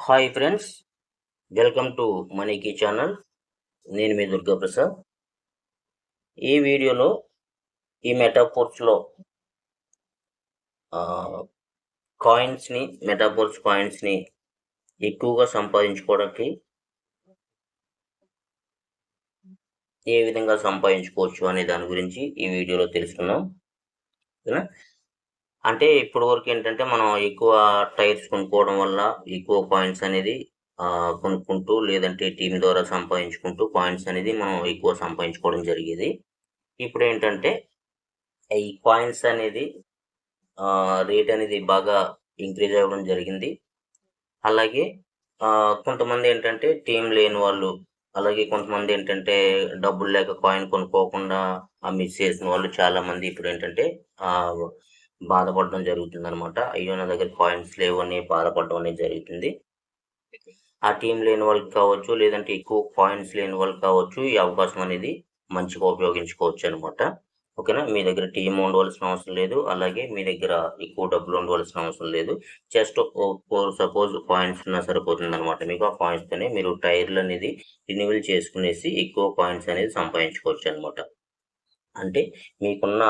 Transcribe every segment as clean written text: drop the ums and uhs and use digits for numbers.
Hi friends, welcome to మనీకి channel. నేను మీ దుర్గాప్రసాద్. ఈ వీడియోలో ఈ మెటాఫోర్స్లో కాయిన్స్ని ఎక్కువగా సంపాదించుకోవడానికి ఏ విధంగా సంపాదించుకోవచ్చు అనే దాని గురించి ఈ వీడియోలో తెలుసుకుందాం. ఓకేనా? అంటే ఇప్పటి వరకు ఏంటంటే మనం ఎక్కువ టైర్స్ కొనుక్కోవడం వల్ల ఎక్కువ కాయిన్స్ అనేది కొనుక్కుంటూ, లేదంటే టీం ద్వారా సంపాదించుకుంటూ కాయిన్స్ అనేది మనం ఎక్కువ సంపాదించుకోవడం జరిగేది. ఇప్పుడు ఏంటంటే ఈ కాయిన్స్ అనేది రేట్ అనేది బాగా ఇంక్రీజ్ అవ్వడం జరిగింది. అలాగే కొంతమంది ఏంటంటే టీం లేని వాళ్ళు, అలాగే కొంతమంది ఏంటంటే డబ్బులు లేక కాయిన్ కొనుక్కోకుండా మిస్ చేసిన వాళ్ళు చాలామంది ఇప్పుడు ఏంటంటే బాధపడడం జరుగుతుందనమాట. అయ్యో, నా దగ్గర కాయిన్స్ లేవు అని బాధపడడం అనేది జరుగుతుంది. ఆ టీం లేని వాళ్ళకి కావచ్చు, లేదంటే ఎక్కువ కాయిన్స్ లేని వాళ్ళకి కావచ్చు, ఈ అవకాశం అనేది మంచిగా ఉపయోగించుకోవచ్చు అనమాట. ఓకేనా? మీ దగ్గర టీం ఉండవలసిన అవసరం లేదు, అలాగే మీ దగ్గర ఎక్కువ డబ్బులు ఉండవలసిన అవసరం లేదు. జస్ట్ సపోజ్ కాయిన్స్ ఉన్నా సరిపోతుంది అనమాట. మీకు ఆ కాయిన్స్తోనే మీరు టైర్లు అనేది రిన్యూవల్ చేసుకునేసి ఎక్కువ కాయిన్స్ అనేది సంపాదించుకోవచ్చు అనమాట. అంటే మీకున్న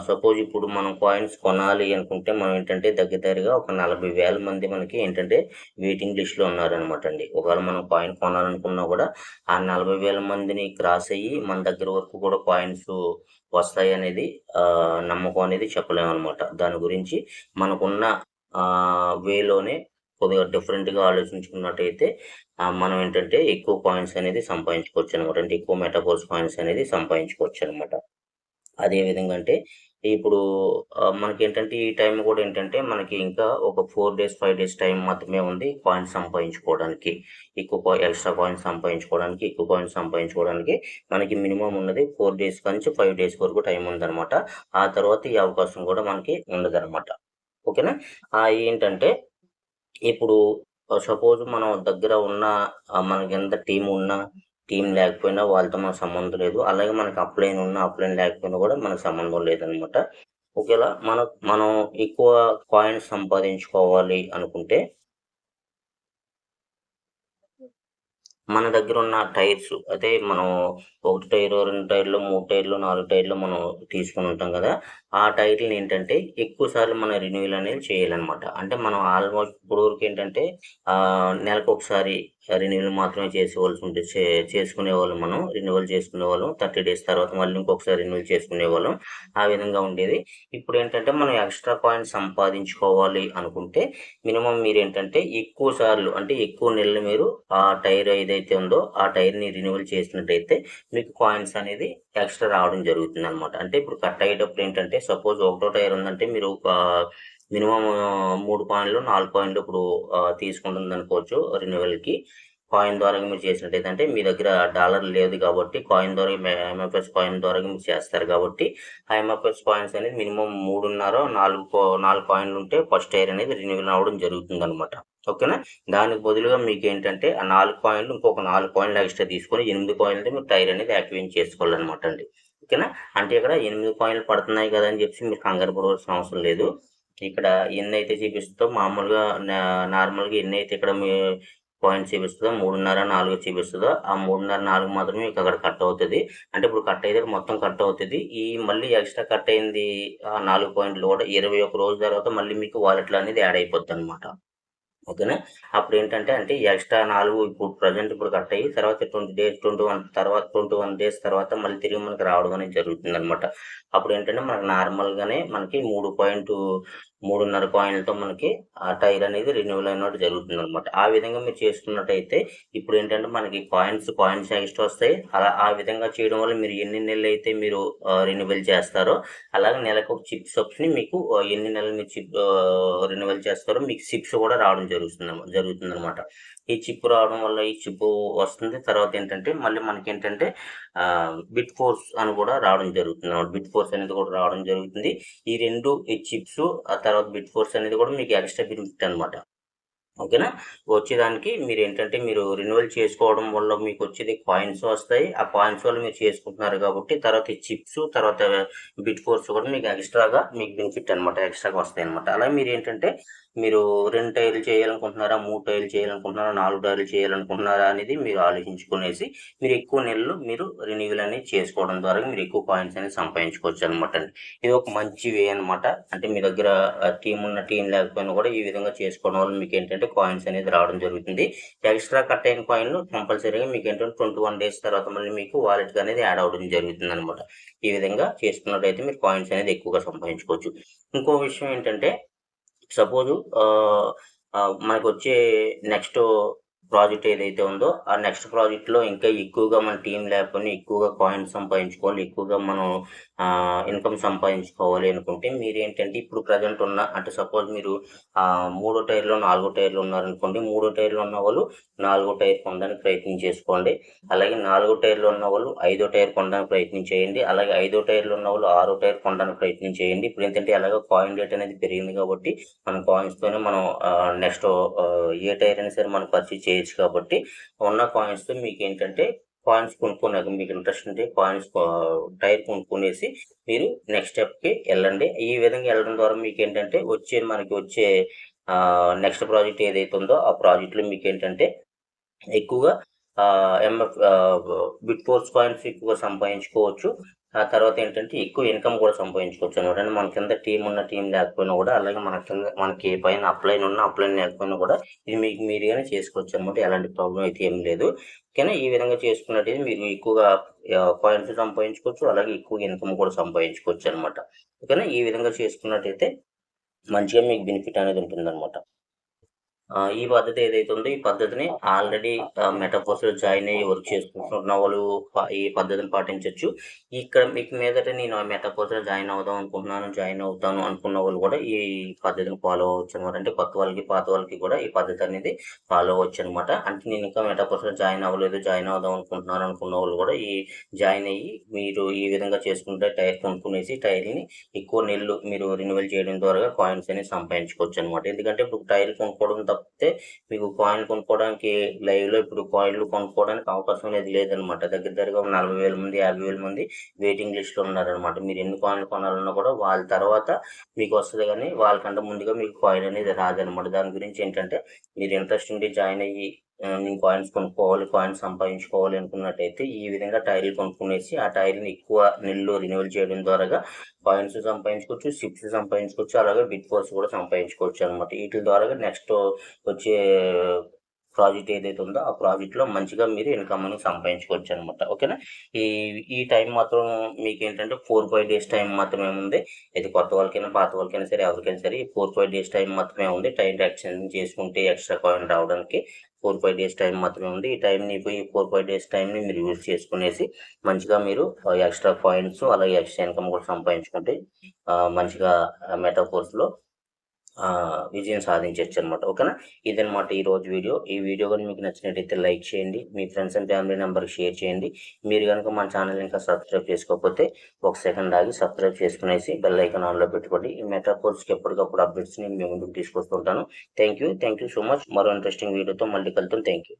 సపోజ్ ఇప్పుడు మనం కాయిన్స్ కొనాలి అనుకుంటే మనం ఏంటంటే దగ్గరగా ఒక 40,000 మంది మనకి ఏంటంటే వెయిటింగ్ లిస్ట్లో ఉన్నారనమాట అండి. ఒకవేళ మనం కాయిన్ కొనాలనుకున్నా కూడా ఆ 40,000 మందిని క్రాస్ అయ్యి మన దగ్గర వరకు కూడా కాయిన్స్ వస్తాయి అనేది నమ్మకం అనేది చెప్పలేమన్నమాట. దాని గురించి మనకున్న వేలోనే కొద్దిగా డిఫరెంట్గా ఆలోచించుకున్నట్టయితే మనం ఏంటంటే ఎక్కువ కాయిన్స్ అనేది సంపాదించుకోవచ్చు అనమాట. అంటే ఎక్కువ మెటాఫోర్స్ కాయిన్స్ అనేది సంపాదించుకోవచ్చు అనమాట. అదేవిధంగా అంటే ఇప్పుడు మనకేంటంటే ఈ టైం కూడా ఏంటంటే మనకి ఇంకా ఒక 4 డేస్ 5 డేస్ టైం మాత్రమే ఉంది కాయిన్స్ సంపాదించుకోవడానికి. ఎక్స్ట్రా కాయిన్స్ సంపాదించుకోవడానికి, ఎక్కువ కాయిన్స్ సంపాదించుకోవడానికి మనకి మినిమం ఉన్నది 4 డేస్ నుంచి 5 డేస్ వరకు టైం ఉందనమాట. ఆ తర్వాత ఈ అవకాశం కూడా మనకి ఉండదనమాట. ఓకేనా? ఏంటంటే ఇప్పుడు సపోజ్ మనం దగ్గర ఉన్న మనకి ఎంత టీం ఉన్నా, టీం లేకపోయినా వాళ్ళతో మనకు సంబంధం లేదు. అలాగే మనకి అప్లైన్ ఉన్నా, అప్లైన్ లేకపోయినా కూడా మనకు సంబంధం లేదనమాట. ఒకవేళ మనం ఎక్కువ కాయిన్స్ సంపాదించుకోవాలి అనుకుంటే మన దగ్గర ఉన్న టైర్స్ అదే మనం 1 టైరు, 2 టైర్లు, 3 టైర్లు, 4 టైర్లు మనం తీసుకొని ఉంటాం కదా! ఆ టైర్‌లని ఏంటంటే ఎక్కువ సార్లు మనం రెన్యూవల్ అనేది చేయాలనమాట. అంటే మనం ఆల్మోస్ట్ ఇప్పుడు వరకు ఏంటంటే నెలకొకసారి రెన్యూవల్ మాత్రమే చేసుకునేవాళ్ళం మనం. రెన్యూవల్ చేసుకునేవాళ్ళం. 30 డేస్ తర్వాత మళ్ళీ ఇంకొకసారి రెన్యూవల్ చేసుకునేవాళ్ళం. ఆ విధంగా ఉండేది. ఇప్పుడేంటంటే మనం ఎక్స్ట్రా కాయిన్స్ సంపాదించుకోవాలి అనుకుంటే మినిమమ్ మీరేంటంటే ఎక్కువ సార్లు అంటే ఎక్కువ నెలలు మీరు ఆ టైర్ ఏదైతే ఉందో ఆ టైర్‌ని రెన్యూవల్ చేసినట్టయితే మీకు కాయిన్స్ అనేది ఎక్స్ట్రా రావడం జరుగుతుందనమాట. అంటే ఇప్పుడు కట్ అయ్యేటప్పుడు ఏంటంటే సపోజ్ ఒకటో టైర్ ఉందంటే మీరు ఒక మినిమమ్ 3 కాయిన్‌లు, 4 కాయిన్‌లు ఇప్పుడు తీసుకుంటుందనుకోవచ్చు రెన్యూవల్‌కి. కాయిన్ ద్వారా మీరు చేసినట్టయితే అంటే మీ దగ్గర డాలర్ లేదు కాబట్టి కాయిన్ ద్వారా ఎంఎఫ్ఎస్ కాయిన్ ద్వారా మీరు చేస్తారు కాబట్టి ఆ ఎంఎఫ్ఎస్ కాయిన్స్ అనేది మినిమమ్ 3.5 4 కాయిన్లు ఉంటే ఫస్ట్ టైర్ అనేది రెన్యూవల్ అవ్వడం జరుగుతుందనమాట. ఓకేనా? దానికి బదులుగా మీకేంటంటే ఆ 4 కాయిన్లు ఇంకొక 4 కాయిన్లు ఎక్స్ట్రా తీసుకొని 8 కాయిన్లతో మీరు టైర్ అనేది యాక్టివేట్ చేసుకోవాలనమాట అండి. ఓకేనా? అంటే ఇక్కడ 8 కాయిన్లు పడుతున్నాయి కదా అని చెప్పి మీరు కంగారు పడవలసిన అవసరం లేదు. ఇక్కడ ఎన్నైతే చూపిస్తుందో మామూలుగా నార్మల్‌గా ఎన్నైతే ఇక్కడ మీ పాయింట్స్ చూపిస్తుందో 3.5, 4 చూపిస్తుందో ఆ 3.5, 4 మాత్రమే మీకు అక్కడ కట్ అవుతది. అంటే ఇప్పుడు కట్ అయితే మొత్తం కట్ అవుతది. ఈ మళ్ళీ ఎక్స్ట్రా కట్ అయింది 4 పాయింట్లు కూడా 21 రోజుల తర్వాత మళ్ళీ మీకు వాలెట్‌లో అనేది యాడ్ అయిపోద్దనమాట. ఓకేనా? అప్పుడేంటంటే అంటే ఎక్స్ట్రా 4 ఇప్పుడు ప్రెజెంట్ ఇప్పుడు కట్ అయ్యి తర్వాత 21 డేస్ తర్వాత మళ్ళీ తిరిగి మనకి రావడం అనేది జరుగుతుందనమాట. అప్పుడేంటంటే మనకు నార్మల్‌గానే మనకి 3.5 కాయిన్‌లతో మనకి ఆ టైర్ అనేది రెన్యూవల్ అయినట్టు జరుగుతుందనమాట. ఆ విధంగా మీరు చేసుకున్నట్టయితే ఇప్పుడేంటంటే మనకి కాయిన్స్ ఎక్స్ట్రా వస్తాయి. ఆ విధంగా చేయడం వల్ల మీరు ఎన్ని నెలలైతే మీరు రెన్యూవల్ చేస్తారో అలాగే నెలకు ఒక చిప్స్‌ని మీకు ఎన్ని నెలలు మీరు రెన్యూవల్ చేస్తారో మీకు చిప్స్ కూడా రావడం జరుగుతుందనమాట. ఈ చిప్ రావడం వల్ల ఈ చిప్ వస్తుంది. తర్వాత ఏంటంటే మళ్ళీ మనకేంటంటే బిట్ ఫోర్స్ అని కూడా రావడం జరుగుతుందనమాట. బిట్ ఫోర్స్ అనేది కూడా రావడం జరుగుతుంది. ఈ చిప్స్ ఆ తర్వాత బిట్ ఫోర్స్ అనేది కూడా మీకు ఎక్స్ట్రా బెనిఫిట్ అనమాట. ఓకేనా? వచ్చేదానికి మీరేంటంటే మీరు రెన్యువల్ చేసుకోవడం వల్ల మీకొచ్చేది కాయిన్స్ వస్తాయి. ఆ కాయిన్స్ వల్ల మీరు చేసుకుంటున్నారు కాబట్టి తర్వాత ఈ చిప్స్ తర్వాత బిట్ ఫోర్స్ కూడా మీకు ఎక్స్ట్రాగా మీకు బెనిఫిట్ అనమాట. ఎక్స్ట్రాగా వస్తాయనమాట. అలా మీరేంటంటే మీరు 2 టైర్లు చేయాలనుకుంటున్నారా, 3 టైర్లు చేయాలనుకుంటున్నారా, 4 టైర్లు చేయాలనుకుంటున్నారా అనేది మీరు ఆలోచించుకునేసి మీరు ఎక్కువ నెలలు మీరు రెన్యువల్ అనేది చేసుకోవడం ద్వారా మీరు ఎక్కువ కాయిన్స్ అనేది సంపాదించుకోవచ్చు అనమాట. ఇది ఒక మంచి వే అనమాట. అంటే మీ దగ్గర టీం లేకపోయినా కూడా ఈ విధంగా చేసుకోవడం వల్ల మీకు ఏంటంటే కాయిన్స్ అనేది రావడం జరుగుతుంది. ఎక్స్ట్రా కట్ అయిన కాయిన్లు కంపల్సరీగా మీకు ఏంటంటే 21 డేస్ తర్వాత మళ్ళీ మీకు వాలెట్కి అనేది యాడ్ అవ్వడం జరుగుతుంది అనమాట. ఈ విధంగా చేసుకున్నట్టయితే మీరు కాయిన్స్ అనేది ఎక్కువగా సంపాదించుకోవచ్చు. ఇంకో విషయం ఏంటంటే సపోజు మనకొచ్చే నెక్స్ట్ ప్రాజెక్ట్ ఏదైతే ఉందో ఆ నెక్స్ట్ ప్రాజెక్ట్లో ఇంకా ఎక్కువగా మన టీం లేకపోయినా ఎక్కువగా కాయిన్స్ సంపాదించుకోవాలి, ఎక్కువగా మనం ఇన్కమ్ సంపాదించుకోవాలి అనుకుంటే మీరేంటంటే ఇప్పుడు ప్రజెంట్ ఉన్న అంటే సపోజ్ మీరు 3వ టైర్లో 4వ టైర్లో ఉన్నారనుకోండి. 3వ టైర్లో ఉన్న వాళ్ళు 4వ టైర్ కొనడానికి ప్రయత్నం చేసుకోండి. అలాగే 4వ టైర్లో ఉన్న వాళ్ళు 5వ టైర్ కొనడానికి ప్రయత్నం చేయండి. అలాగే 5వ టైర్లో ఉన్న వాళ్ళు 6వ టైర్ కొనడానికి ప్రయత్నం చేయండి. ఇప్పుడు ఏంటంటే ఎలాగో కాయిన్ రేట్ అనేది పెరిగింది కాబట్టి మన కాయిన్స్తోనే మనం నెక్స్ట్ ఏ టైర్ అయినా సరే మనం పర్చేజ్ చేయొచ్చు కాబట్టి ఉన్న కాయిన్స్తో మీకు ఏంటంటే కాయిన్స్ కొనుక్కున్నాక మీకు ఇంట్రెస్ట్ ఉంటే కాయిన్స్ టైర్ కొనుక్కునేసి మీరు నెక్స్ట్ స్టెప్కి వెళ్ళండి. ఈ విధంగా వెళ్ళడం ద్వారా మీకు ఏంటంటే మనకి వచ్చే నెక్స్ట్ ప్రాజెక్ట్ ఏదైతే ఉందో ఆ ప్రాజెక్ట్లో మీకు ఏంటంటే ఎక్కువగా బిట్ ఫోర్స్ కాయిన్స్ ఎక్కువగా సంపాదించుకోవచ్చు. ఆ తర్వాత ఏంటంటే ఎక్కువ ఇన్కమ్ కూడా సంపాదించుకోవచ్చు అనమాట. అంటే మన కింద టీం లేకపోయినా కూడా అలాగే మనకి పైన అప్లైన్ లేకపోయినా కూడా ఇది మీకు మీరుగానే చేసుకోవచ్చు అనమాట. ఎలాంటి ప్రాబ్లం అయితే ఏం లేదు. ఓకేనా, ఈ విధంగా చేసుకున్నట్టయితే మీరు ఎక్కువగా కాయిన్స్ సంపాదించుకోవచ్చు, అలాగే ఎక్కువ ఇన్కమ్ కూడా సంపాదించుకోవచ్చు అనమాట. ఓకేనా, ఈ విధంగా చేసుకున్నట్టయితే మంచిగా మీకు బెనిఫిట్ అనేది ఉంటుందన్నమాట. ఈ పద్ధతి ఏదైతే ఉందో ఈ పద్ధతిని ఆల్రెడీ మెటాఫోర్స్‌లో జాయిన్ అయ్యి వర్క్ చేసుకుంటున్న వాళ్ళు ఈ పద్ధతిని పాటించొచ్చు. ఇక్కడ మీకు మీదట నేను మెటాఫోర్స్‌లో జాయిన్ అవుతాను అనుకున్న వాళ్ళు కూడా ఈ పద్ధతిని ఫాలో అవ్వచ్చనమాట. అంటే కొత్త వాళ్ళకి, పాత వాళ్ళకి కూడా ఈ పద్ధతి అనేది ఫాలో అవ్వచ్చనమాట. అంటే నేను ఇంకా మెటాఫోర్స్‌లో జాయిన్ అవ్వలేదు, జాయిన్ అవుదాం అనుకుంటున్నాను అనుకున్న వాళ్ళు కూడా జాయిన్ అయ్యి మీరు ఈ విధంగా చేసుకుంటే టైర్ కొనుక్కునేసి టైర్‌ని ఎక్కువ నెలలు మీరు రెన్యువల్ చేయడం ద్వారా కాయిన్స్ అనేది సంపాదించుకోవచ్చనమాట. ఎందుకంటే ఇప్పుడు టైర్ కొనుక్కోవడం తప్పితే మీకు కాయిన్ కొనుక్కోవడానికి లైవ్‌లో ఇప్పుడు కాయిన్‌లు కొనుక్కోవడానికి అవకాశం అనేది లేదనమాట. దగ్గరగా 40,000 మంది, 50,000 మంది వెయిటింగ్ లిస్ట్‌లో ఉన్నారనమాట. మీరు ఎన్ని కాయిన్‌లు కొనాలన్నా కూడా వాళ్ళ తర్వాత మీకు వస్తది గానీ, వాళ్ళకంటే ముందుగా మీకు కాయిన్ అనేది రాదనమాట. దాని గురించి ఏంటంటే మీరు ఇంట్రెస్ట్ ఉండి జాయిన్ అయ్యి నేను కాయిన్స్ కొనుక్కోవాలి, కాయిన్స్ సంపాదించుకోవాలి అనుకున్నట్టయితే ఈ విధంగా టైర్‌లు కొనుక్కునేసి ఆ టైర్‌ని ఎక్కువ నెలలు రెన్యువల్ చేయడం ద్వారాగా కాయిన్స్ సంపాదించుకోవచ్చు, సిప్స్ సంపాదించుకోవచ్చు, అలాగే బిట్ ఫోర్స్ కూడా సంపాదించుకోవచ్చు అనమాట. వీటి ద్వారా నెక్స్ట్ వచ్చే ప్రాజెక్ట్ ఏదైతే ఉందో ఆ ప్రాజెక్ట్‌లో మంచిగా మీరు ఇన్కమ్ అనేది సంపాదించుకోవచ్చు అనమాట. ఓకేనా, ఈ ఈ టైం మాత్రం మీకేంటంటే 4, 5 డేస్ టైం మాత్రమే ఉంది. ఇది కొత్త వాళ్ళకైనా, పాత వాళ్ళకైనా సరే ఎవరికైనా సరే 4, 5 డేస్ టైం మాత్రమే ఉంది. టైం ఎక్స్టెండ్ చేసుకుంటే ఎక్స్ట్రా కాయిన్ రావడానికి 4, 5 డేస్ టైం మాత్రమే ఉంది. ఈ 4, 5 డేస్ టైంని మీరు యూజ్ చేసుకునేసి మంచిగా మీరు ఎక్స్ట్రా కాయిన్స్ అలాగే ఎక్స్ట్రా ఇన్కమ్ కూడా సంపాదించుకుంటే మంచిగా మెటాఫోర్స్‌లో విజయం సాధించొచ్చనమాట. ఓకేనా, ఇదనమాట ఈరోజు వీడియో. ఈ వీడియో గాని మీకు నచ్చినట్టయితే లైక్ చేయండి. మీ ఫ్రెండ్స్ అండ్ ఫ్యామిలీ మెంబర్‌కి షేర్ చేయండి. మీరు గనుక మన ఛానెల్‌ని ఇంకా సబ్స్క్రైబ్ చేసుకోకపోతే ఒక సెకండ్ ఆగి సబ్స్క్రైబ్ చేసుకునేసి బెల్ ఐకాన్ ఆన్‌లో పెట్టుకోండి. ఈ మెటాఫోర్స్‌కి ఎప్పటికప్పుడు అప్డేట్స్‌ని మీ ముందుకు తీసుకొస్తుంటాను. Thank you so much. మరో ఇంట్రెస్టింగ్ వీడియోతో మళ్ళీ కలుద్దాం. Thank you.